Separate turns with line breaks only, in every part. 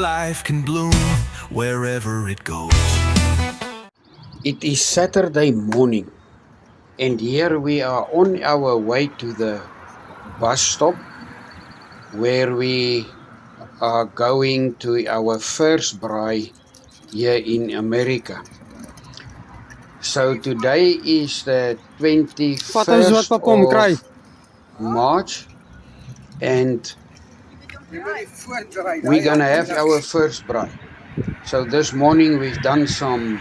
life can bloom wherever it goes.
It is Saturday morning, and here we are on our way to the bus stop where we are going to our first braai here in America. So today is the 21st of March, and we're gonna have our first braai. So this morning we've done some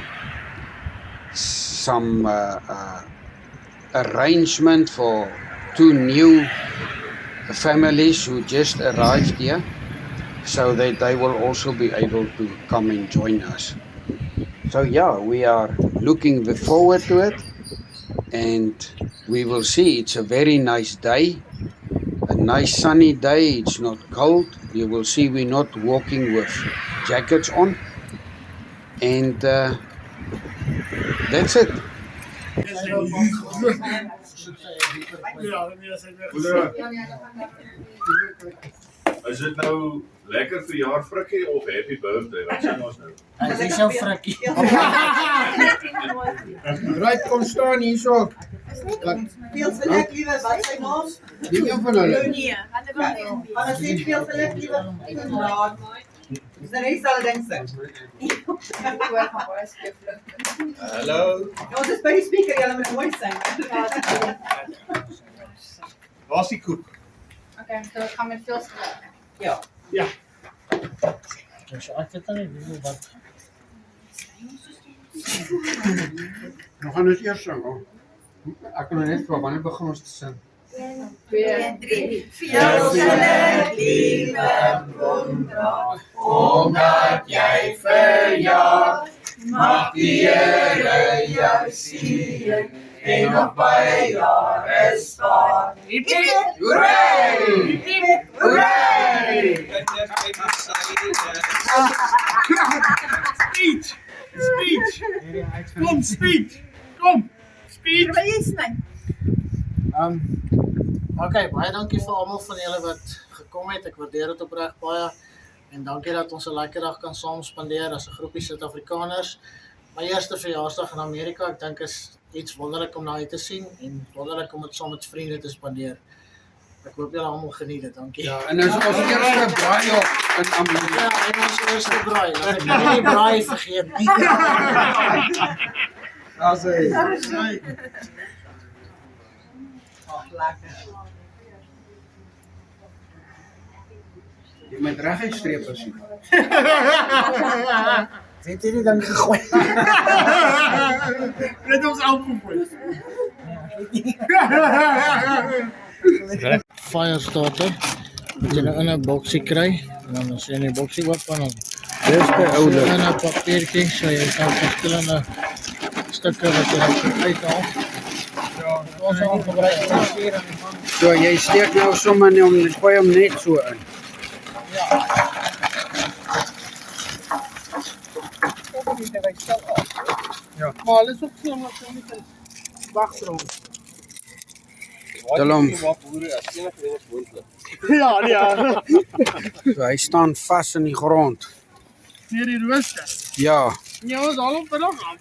arrangement for two new families who just arrived here, so that they will also be able to come and join us. So yeah, we are looking forward to it, and we will see. It's a very nice day, a nice sunny day. It's not cold. You will see we're not walking with jackets on, and that's it.
Is dit nou lekker verjaarvrikkie of happy birthday? Wat sê ons nou?
Dit is jou vrikkie.
Right, kom staan hierso.
Veel select, liewe, wat sy naam?
Die een van hulle.
Nee, hulle sê veel select, liewe. Dis nou nie sal ding sê.
Hallo.
Ons is by die speaker, julle moet mooi sing.
Waar's die koek?
Okay, so gaan met veel select.
Ja.
Ja.
Dus ek weet nie wat.
Nou gaan ons eers sing. Ek kan net vra wanneer begin ons te sing?
1, 2, 3.
Veel select, liewe, kom dra, omdat jy verjaar. Mag die Here jou seën en nog baie jare spaar.
Hip hip, hooray! Hip hip, hooray!
Speech! Kom, speech! Kom! Speech!
Wat jy sny?
Okay, baie dankie vir almal van julle wat gekom het. Ek waardeer dit opreg baie. En dankie dat ons 'n lekker dag kan saam spandeer as 'n groepie Suid-Afrikaners. My eerste verjaarsdag in Amerika, ek dink is iets wonderlik om na uit te sien en wonderlik om dit saam met vriende te spandeer. Ek hoop julle almal geniet dit. Dankie.
Ja, en ons eerste braai op in Amerika.
Ja, en ons eerste braai. Laat ek nie die braai vergeet nie.
As hy.
Lekker.
Jy moet reguit streep as jy.
Het jy die ding gegooi?
Net ons alkohol.
Fire starter. Moet jy nou in 'n boksie kry. En dan as jy in die boksie oop kan, dis die oude. En 'n papiertjie, so jy kan verskillende stukke wat jy kan uithaal. Ja, ons gaan gebruik hier en
So jy steek nou sommer net om gooi hom net so in.
Ja. Maar alles op so maar so net wagdrom.
Talom.
Ja, ja.
So hy staan vas in die grond.
Hier die rooster.
Ja.
Ja, ons al op nog aan.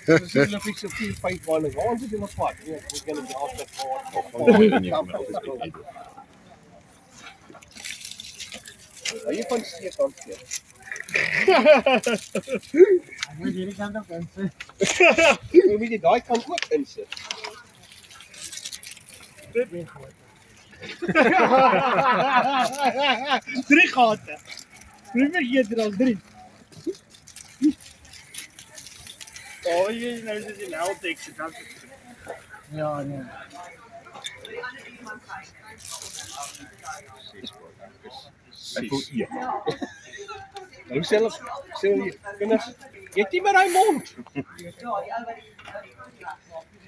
Dis net fiks op 5 wale. Ons is in 'n pad. Ja, ons gaan die afstand voor. Jy van seker kant hier.
moet hierdie kant op insit.
Jy moet jy daai kant ook insit. Dit weer goed. 3 gate. Nie vergeet er al 3. Oh, jy nou is die Neltex dan.
Ja, nee.
Ek voel eet. Nou self sê jy kinders, eet nie met daai mond.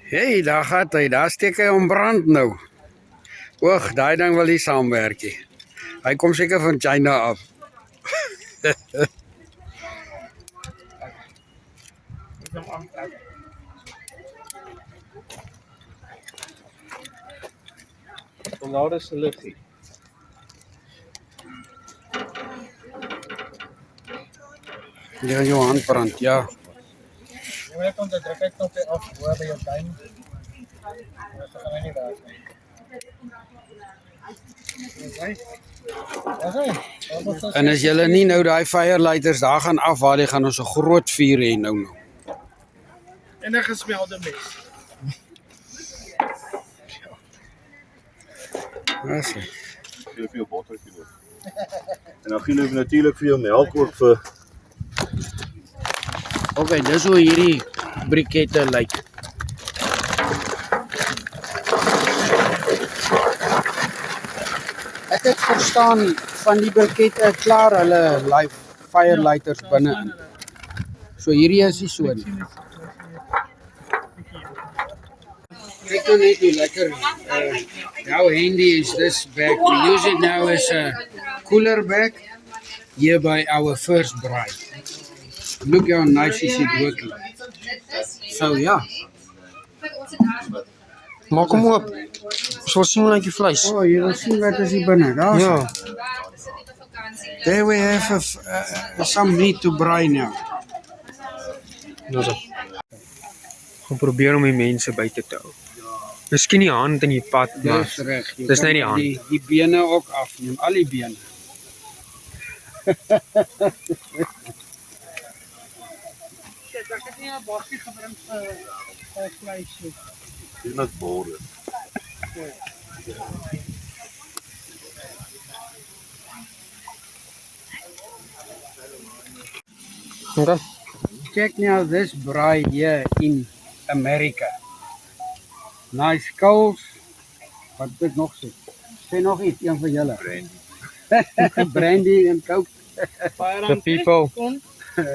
Hey, daar gaat hy. Daar steek hy om brand nou. Oeg, daai ding wil nie saamwerk nie. Hy kom seker van China af.
En nou dis 'n liggie.
Ja, jou hand brand, ja.
Jy weet om te druk uit knoppie af hoor by jou duim. Dis gaan hy nie daar nie.
En as julle nie nou daai firelighters daar gaan afhaal, die gaan ons 'n groot vuur hê nou.
En 'n gesmelde mes.
Dis
Gee vir jou bottertjie ook. En dan gee hulle natuurlik vir jou melk ook vir
Okay, dis hoe hierdie brikette lyk. Ek het verstaan van die brikette klaar hulle firelighters binne in. So hierdie is nie so nie. Kyk nou net hoe lekker how handy is this bag. We use it now as a cooler bag here by our first bride. Look how nice is it working. So ja.
Maak hom oop. Ons wil sien hoe lyk die vleis.
Oh, jy wil sien wat is hier binne. Daar.
Ja.
There we have some meat to braai now.
Nou so. Gaan probeer om die mense buite te hou. Miskien die hand in die pad, maar
Dis reg. Jy
dis
kan
net die hand.
Die bene ook afneem, al die bene.
Ek het nie 'n bakkie gebring vir vleis nie.
Dis net borde.
Okay.
Check now this braai here in America. Nice skulls. Wat dit nog sê? Sê nog iets, een van julle. Brandy. Brandy en coke.
The people.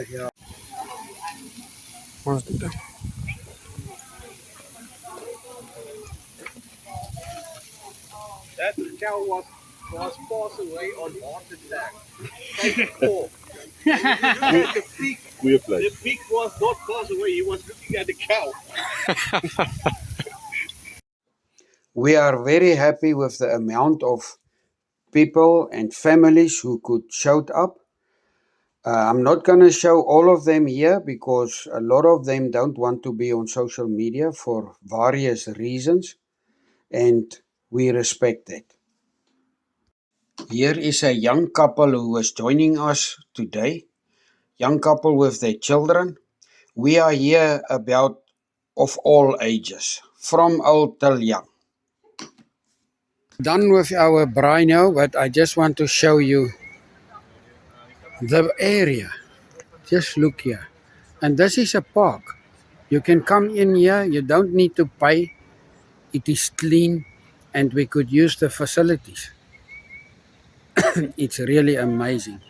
Ja.
Ons doen dit.
That cow was passed away on heart attack. Take 4.
Goeie vleis.
The pig was not passed away. He was looking at the cow.
We are very happy with the amount of people and families who could show up. I'm not going to show all of them here because a lot of them don't want to be on social media for various reasons, and we respect that. Here is a young couple who is joining us today, young couple with their children. We are here about of all ages, from old till young. Done with our braai now, but I just want to show you the area. Just look here. And this is a park. You can come in here, you don't need to pay. It is clean and we could use the facilities. It's really amazing.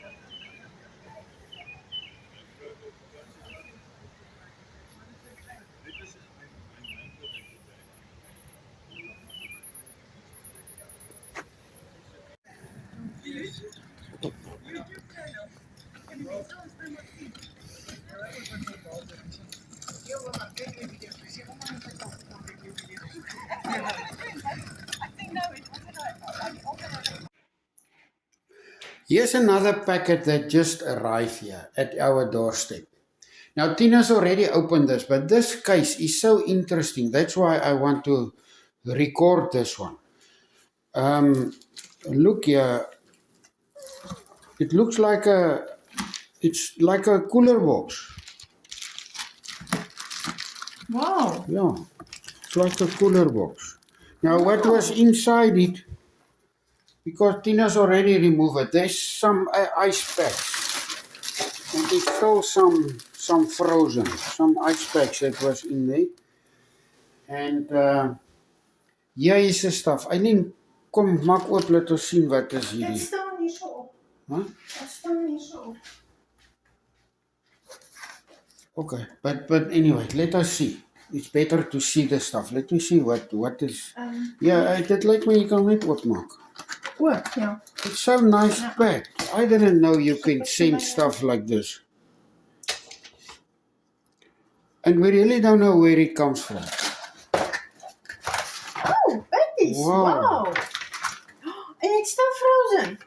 Here's another packet that just arrived here at our doorstep. Now, Tina's already opened this, but this case is so interesting. That's why I want to record this one. Look here. It looks like it's like a cooler box.
Wow.
Yeah, it's like a cooler box. Now, what was inside it? Because Tina's already removed it. There's some ice packs. And there's still some frozen, some ice packs that was in there. And hier is the stuff. Eileen, kom maak oop, laat ons sien wat is
Dit
hierdie.
staan nie so op.
Huh?
Dit staan nie so op.
Okay, but anyway, let us see. It's better to see the stuff. Let me see what is. Yeah, dit lyk my jy kan net oopmaak.
Oop, ja.
It's so nice packed. I didn't know you can send stuff like this. And we really don't know where it comes from.
Oh, babies.
Wow.
Wow. And it's still frozen.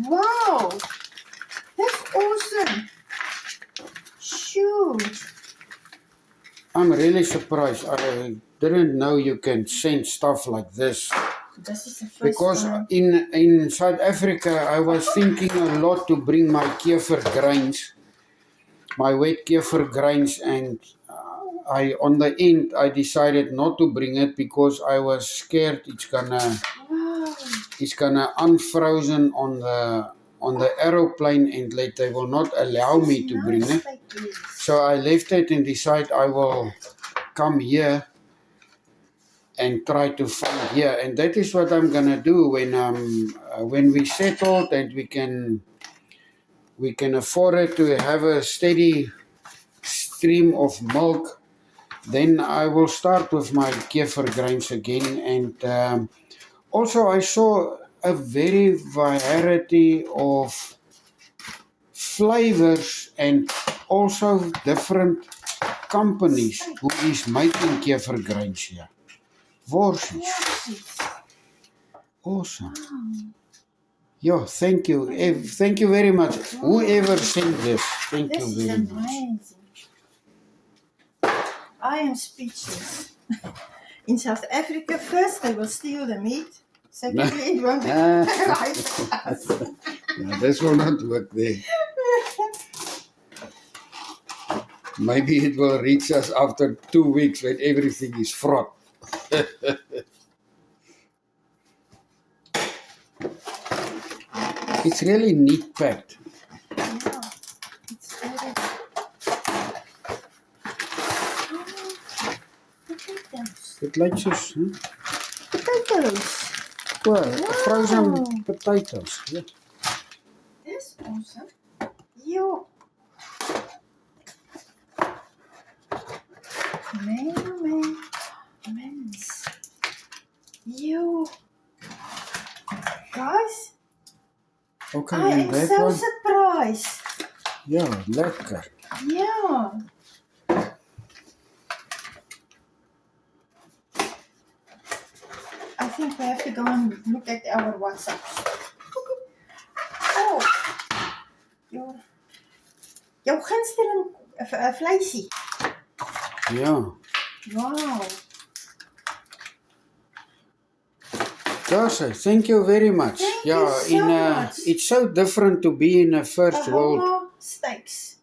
Wow. That's awesome. Shoot.
I'm really surprised. I didn't know you can send stuff like this.
This is the first
Because
one.
in South Africa, I was thinking a lot to bring my kefir grains, my wet kefir grains, and on the end, I decided not to bring it because I was scared it's gonna unfrozen on the aeroplane, and they will not allow me to bring it.
Like this.
So I left it and decided I will come here and try to find here, and that is what I'm gonna do when we settled and we can afford it to have a steady stream of milk. Then I will start with my kefir grains again, and also I saw a very variety of flavors and also different companies who is making kefir grains here. Worsies. Awesome. Yeah, thank you. Thank you very much. Whoever sent this, thank
This
you
is
very much.
amazing. I am speechless. In South Africa, first they will steal the meat. Secondly, it won't be right for us.
No, this will not work there. Maybe it will reach us after 2 weeks when everything is fraught. It's really neat packed.
Yeah, it's very... Potatoes.
It likes us, huh?
Potatoes.
Well, frozen
Wow.
potatoes. Yeah.
This awesome. Yo. Mens. Yo. Guys,
Okay,
I
and
am
that
so
one.
surprised.
Yeah, lekker.
Yeah. I think we have to go and look at our WhatsApps. Oh. Jou gunsteling vleisie.
Yeah.
Wow.
Darcy, thank you very much.
Thank you so much.
It's so different to be in a first world.
Bahama steaks.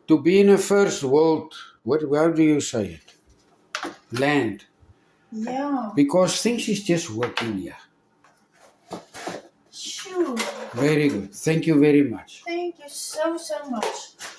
To be in a first world, how do you say it? Land.
Yeah.
Because things is just working here.
Sure.
Very good. Thank you very much.
Thank you so much.